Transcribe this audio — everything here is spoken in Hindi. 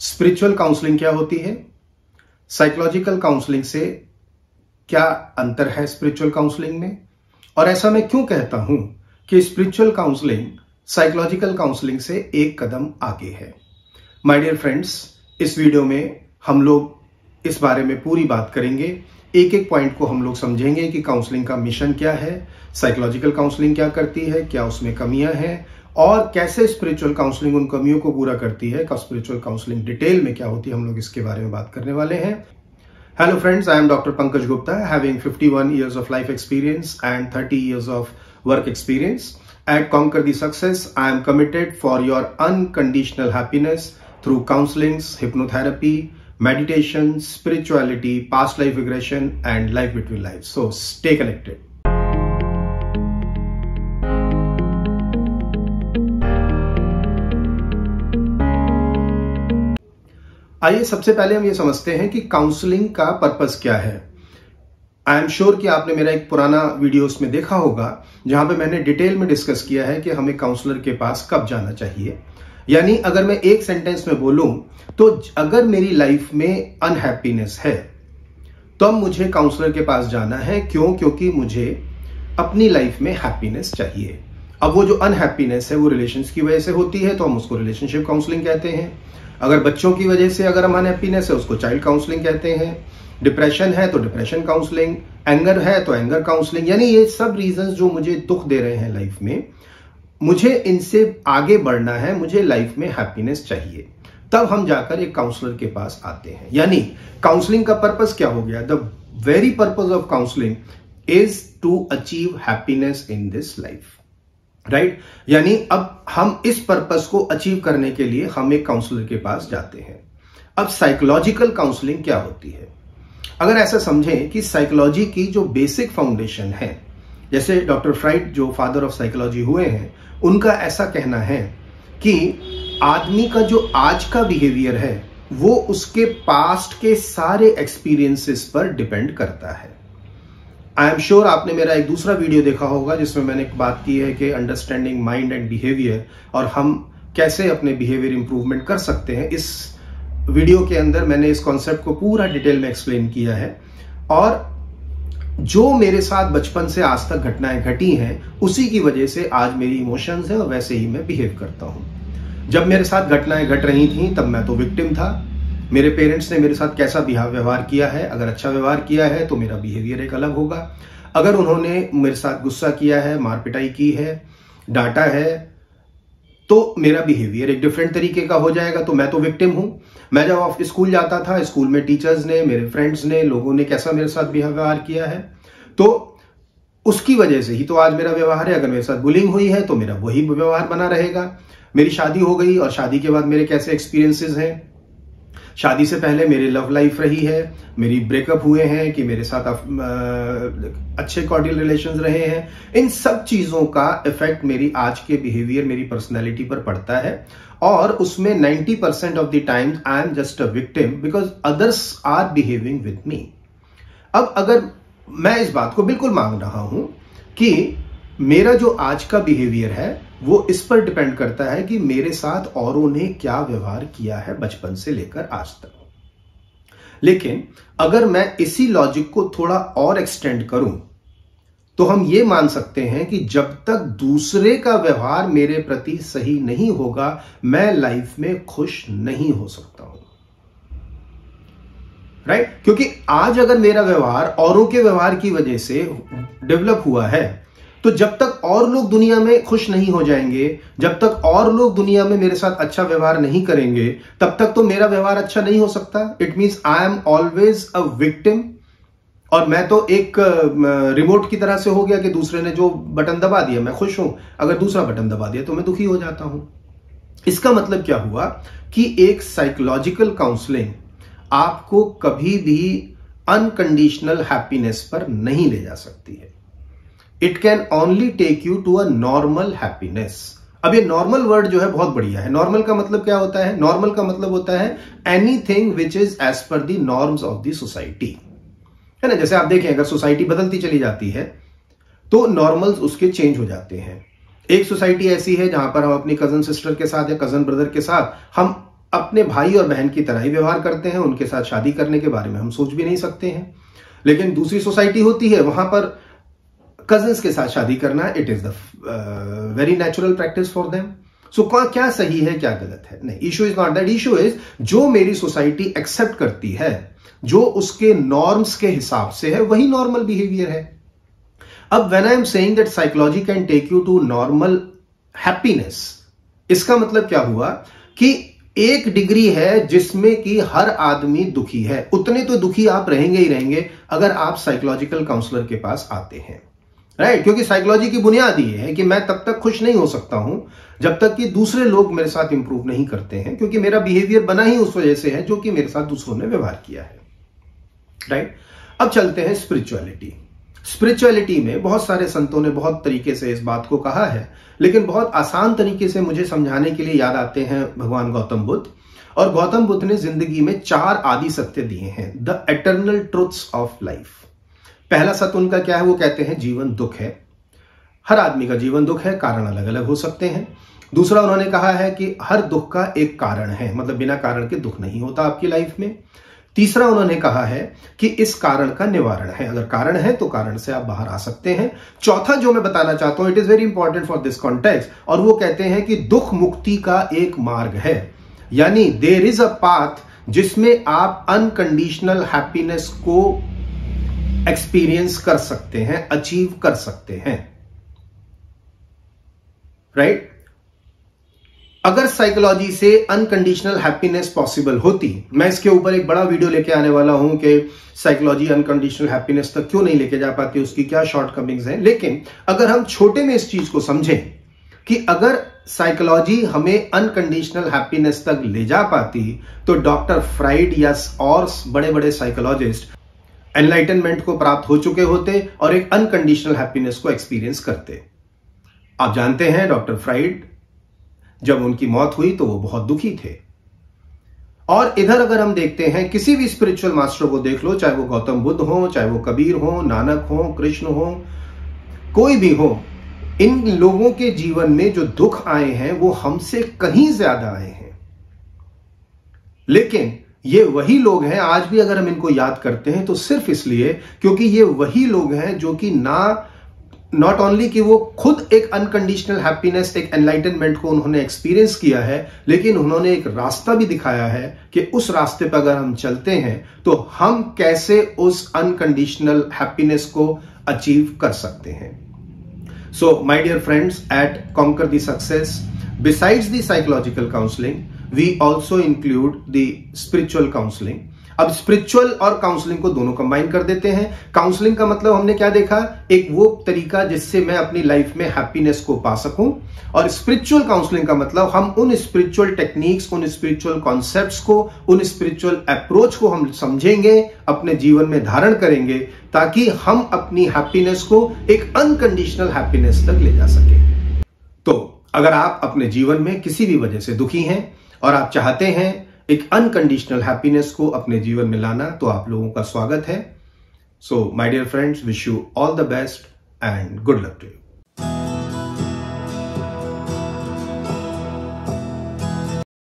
स्पिरिचुअल काउंसलिंग क्या होती है, साइकोलॉजिकल काउंसलिंग से क्या अंतर है स्पिरिचुअल काउंसलिंग में, और ऐसा मैं क्यों कहता हूं कि स्पिरिचुअल काउंसलिंग साइकोलॉजिकल काउंसलिंग से एक कदम आगे है। माय डियर फ्रेंड्स, इस वीडियो में हम लोग इस बारे में पूरी बात करेंगे। एक एक पॉइंट को हम लोग समझेंगे कि काउंसलिंग का मिशन क्या है, साइकोलॉजिकल काउंसलिंग क्या करती है, क्या उसमें कमियां हैं और कैसे स्पिरिचुअल काउंसलिंग उन कमियों को पूरा करती है। स्पिरिचुअल काउंसलिंग डिटेल में क्या होती है, हम लोग इसके बारे में बात करने वाले हैं। Hello friends, I am Dr. Pankaj Gupta, having 51 years of life experience and 30 years of work experience. At Conquer the Success, I am committed for your unconditional happiness through counselings, hypnotherapy, meditation, spirituality, past life regression and life between lives. So stay connected. आइए सबसे पहले हम ये समझते हैं कि काउंसलिंग का पर्पस क्या है। आई एम श्योर कि आपने मेरा एक पुराना वीडियोस में देखा होगा जहां पे मैंने डिटेल में डिस्कस किया है कि हमें काउंसलर के पास कब जाना चाहिए। यानी अगर मैं एक सेंटेंस में बोलूं तो अगर मेरी लाइफ में अनहैप्पीनेस है तो अब मुझे काउंसलर के पास जाना है। क्योंकि मुझे अपनी लाइफ में हैप्पीनेस चाहिए। अब वो जो अनहैप्पीनेस है वो रिलेशंस की वजह से होती है तो हम उसको रिलेशनशिप काउंसलिंग कहते हैं। अगर बच्चों की वजह से अगर हम अनहैप्पीनेस है उसको चाइल्ड काउंसलिंग कहते हैं। डिप्रेशन है तो डिप्रेशन काउंसलिंग, एंगर है तो एंगर काउंसलिंग। यानी ये सब रीजंस जो मुझे दुख दे रहे हैं लाइफ में, मुझे इनसे आगे बढ़ना है, मुझे लाइफ में हैप्पीनेस चाहिए, तब हम जाकर एक काउंसलर के पास आते हैं। यानी काउंसलिंग का पर्पस क्या हो गया? The very purpose of counselling is to achieve happiness in this life, right? यानी अब हम इस पर्पस को अचीव करने के लिए हम एक काउंसलर के पास जाते हैं। अब साइकोलॉजिकल काउंसलिंग क्या होती है? अगर ऐसा समझें कि साइकोलॉजी की जो बेसिक फाउंडेशन है, जैसे डॉक्टर फ्राइड जो फादर ऑफ साइकोलॉजी हुए हैं, उनका ऐसा कहना है कि आदमी का जो आज का बिहेवियर है वो उसके पास्ट के सारे एक्सपीरियंसेस पर डिपेंड करता है। आई एम श्योर आपने मेरा एक दूसरा वीडियो देखा होगा जिसमें मैंने एक बात की है कि अंडरस्टैंडिंग माइंड एंड बिहेवियर और हम कैसे अपने बिहेवियर इंप्रूवमेंट कर सकते हैं। इस वीडियो के अंदर मैंने इस कॉन्सेप्ट को पूरा डिटेल में एक्सप्लेन किया है और जो मेरे साथ बचपन से आज तक घटनाएं घटी हैं उसी की वजह से आज मेरी इमोशंस हैं और वैसे ही मैं बिहेव करता हूं। जब मेरे साथ घटनाएं घट रही थी तब मैं तो विक्टिम था। मेरे पेरेंट्स ने मेरे साथ कैसा व्यवहार किया है, अगर अच्छा व्यवहार किया है तो मेरा बिहेवियर एक अलग होगा। अगर उन्होंने मेरे साथ गुस्सा किया है, मार पिटाई की है, डांटा है, तो मेरा बिहेवियर एक डिफरेंट तरीके का हो जाएगा। तो मैं तो विक्टिम हूं। मैं जब स्कूल जाता था, स्कूल में टीचर्स ने, मेरे फ्रेंड्स ने, लोगों ने कैसा मेरे साथ व्यवहार किया है तो उसकी वजह से ही तो आज मेरा व्यवहार है। अगर मेरे साथ बुलिंग हुई है तो मेरा वही व्यवहार बना रहेगा। मेरी शादी हो गई और शादी के बाद मेरे कैसे एक्सपीरियंसेस हैं, शादी से पहले मेरी लव लाइफ रही है, मेरी ब्रेकअप हुए हैं कि मेरे साथ अच्छे कॉर्डियल रिलेशंस रहे हैं, इन सब चीजों का इफेक्ट मेरी आज के बिहेवियर, मेरी पर्सनैलिटी पर पड़ता है। और उसमें 90% of the times I am just a victim because others are behaving with me. अब अगर मैं इस बात को बिल्कुल मान रहा हूं कि मेरा जो आज का बिहेवियर है वो इस पर डिपेंड करता है कि मेरे साथ औरों ने क्या व्यवहार किया है बचपन से लेकर आज तक। लेकिन अगर मैं इसी लॉजिक को थोड़ा और एक्सटेंड करूं तो हम ये मान सकते हैं कि जब तक दूसरे का व्यवहार मेरे प्रति सही नहीं होगा मैं लाइफ में खुश नहीं हो सकता हूं, राइट? क्योंकि आज अगर मेरा व्यवहार औरों के व्यवहार की वजह से डेवलप हुआ है तो जब तक और लोग दुनिया में खुश नहीं हो जाएंगे, जब तक और लोग दुनिया में मेरे साथ अच्छा व्यवहार नहीं करेंगे, तब तक तो मेरा व्यवहार अच्छा नहीं हो सकता। It means I am always a victim. और मैं तो एक रिमोट की तरह से हो गया कि दूसरे ने जो बटन दबा दिया मैं खुश हूं, अगर दूसरा बटन दबा दिया तो मैं दुखी हो जाता हूं। इसका मतलब क्या हुआ कि एक साइकोलॉजिकल काउंसलिंग आपको कभी भी अनकंडीशनल हैप्पीनेस पर नहीं ले जा सकती है। It can only take you to a normal happiness. अब ये नॉर्मल वर्ड जो है बहुत बढ़िया है। नॉर्मल का मतलब क्या होता है? नॉर्मल का मतलब होता है anything which is as per the norms of the society, है ना? जैसे आप देखें अगर सोसाइटी बदलती चली जाती है तो नॉर्मल्स उसके चेंज हो जाते हैं। एक सोसाइटी ऐसी है जहां पर हम अपनी कजन सिस्टर के साथ या कजन ब्रदर के साथ हम अपने भाई और बहन की तरह ही व्यवहार करते हैं, उनके साथ शादी करने के बारे में हम सोच भी नहीं सकते हैं। लेकिन दूसरी सोसाइटी होती है, वहां पर कजिन्स के साथ शादी करना, it is the very natural practice for them. So क्या सही है क्या गलत है, नहीं, issue is not that, issue is जो मेरी सोसाइटी एक्सेप्ट करती है, जो उसके नॉर्म्स के हिसाब से है, वही नॉर्मल बिहेवियर है। अब when I am saying that psychology can take you to normal happiness, इसका मतलब क्या हुआ कि एक डिग्री है जिसमें कि हर आदमी दुखी है, उतने तो दुखी आप रहेंगे ही रहेंगे अगर आप साइकोलॉजिकल काउंसलर के पास आते हैं, राइट? क्योंकि साइकोलॉजी की बुनियाद ये है कि मैं तब तक खुश नहीं हो सकता हूं जब तक कि दूसरे लोग मेरे साथ इंप्रूव नहीं करते हैं, क्योंकि मेरा बिहेवियर बना ही उस वजह से है जो कि मेरे साथ दूसरों ने व्यवहार किया है, राइट? अब चलते हैं स्पिरिचुअलिटी। स्पिरिचुअलिटी में बहुत सारे संतों ने बहुत तरीके से इस बात को कहा है, लेकिन बहुत आसान तरीके से मुझे समझाने के लिए याद आते हैं भगवान गौतम बुद्ध। और गौतम बुद्ध ने जिंदगी में 4 आदि सत्य दिए हैं, the eternal truths of life. पहला सत्य उनका क्या है? वो कहते हैं जीवन दुख है, हर आदमी का जीवन दुख है, कारण अलग अलग हो सकते हैं। दूसरा उन्होंने कहा है कि हर दुख का एक कारण है, मतलब बिना कारण के दुख नहीं होता आपकी लाइफ में। तीसरा उन्होंने कहा है कि इस कारण का निवारण है, अगर कारण है तो कारण से आप बाहर आ सकते हैं। चौथा जो मैं बताना चाहता हूं, it is very important for this context, और वो कहते हैं कि दुख मुक्ति का एक मार्ग है, यानी देयर इज अ पाथ जिसमें आप अनकंडीशनल हैप्पीनेस को एक्सपीरियंस कर सकते हैं, अचीव कर सकते हैं, राइट? अगर साइकोलॉजी से अनकंडीशनल हैप्पीनेस पॉसिबल होती, मैं इसके ऊपर एक बड़ा वीडियो लेके आने वाला हूं कि साइकोलॉजी अनकंडीशनल हैप्पीनेस तक क्यों नहीं लेके जा पाती, उसकी क्या शॉर्टकमिंग्स हैं। लेकिन अगर हम छोटे में इस चीज को समझें कि अगर साइकोलॉजी हमें अनकंडीशनल हैप्पीनेस तक ले जा पाती, तो डॉक्टर फ्राइड या और बड़े बड़े साइकोलॉजिस्ट एनलाइटनमेंट को प्राप्त हो चुके होते और एक अनकंडीशनल हैप्पीनेस को एक्सपीरियंस करते। आप जानते हैं डॉक्टर फ्राइड, जब उनकी मौत हुई तो वो बहुत दुखी थे। और इधर अगर हम देखते हैं किसी भी स्पिरिचुअल मास्टर को देख लो, चाहे वो गौतम बुद्ध हो, चाहे वो कबीर हो, नानक हो, कृष्ण हो, कोई भी हो, इन लोगों के जीवन में जो दुख आए हैं वो हमसे कहीं ज्यादा आए हैं। लेकिन ये वही लोग हैं, आज भी अगर हम इनको याद करते हैं तो सिर्फ इसलिए क्योंकि ये वही लोग हैं जो कि नॉट ओनली कि वो खुद एक अनकंडीशनल हैप्पीनेस, एक एनलाइटनमेंट को उन्होंने एक्सपीरियंस किया है, लेकिन उन्होंने एक रास्ता भी दिखाया है कि उस रास्ते पर अगर हम चलते हैं तो हम कैसे उस अनकंडीशनल हैप्पीनेस को अचीव कर सकते हैं। So my dear friends, at conquer the success, besides the psychological counselling, we also include the spiritual counselling. अब स्पिरिचुअल और काउंसलिंग को दोनों कंबाइन कर देते हैं। काउंसलिंग का मतलब हमने क्या देखा, एक वो तरीका जिससे मैं अपनी लाइफ में हैप्पीनेस को पा सकूं, और स्पिरिचुअल काउंसलिंग का मतलब हम उन स्पिरिचुअल टेक्निक्स, उन स्पिरिचुअल कॉन्सेप्ट्स को, उन स्पिरिचुअल अप्रोच को हम समझेंगे, अपने जीवन में धारण करेंगे, ताकि हम अपनी हैप्पीनेस को एक अनकंडीशनल हैप्पीनेस तक ले जा सके। तो अगर आप अपने जीवन में किसी भी वजह से दुखी हैं और आप चाहते हैं एक अनकंडीशनल हैप्पीनेस को अपने जीवन में लाना, तो आप लोगों का स्वागत है। So my dear friends, wish you all the best and good luck to you.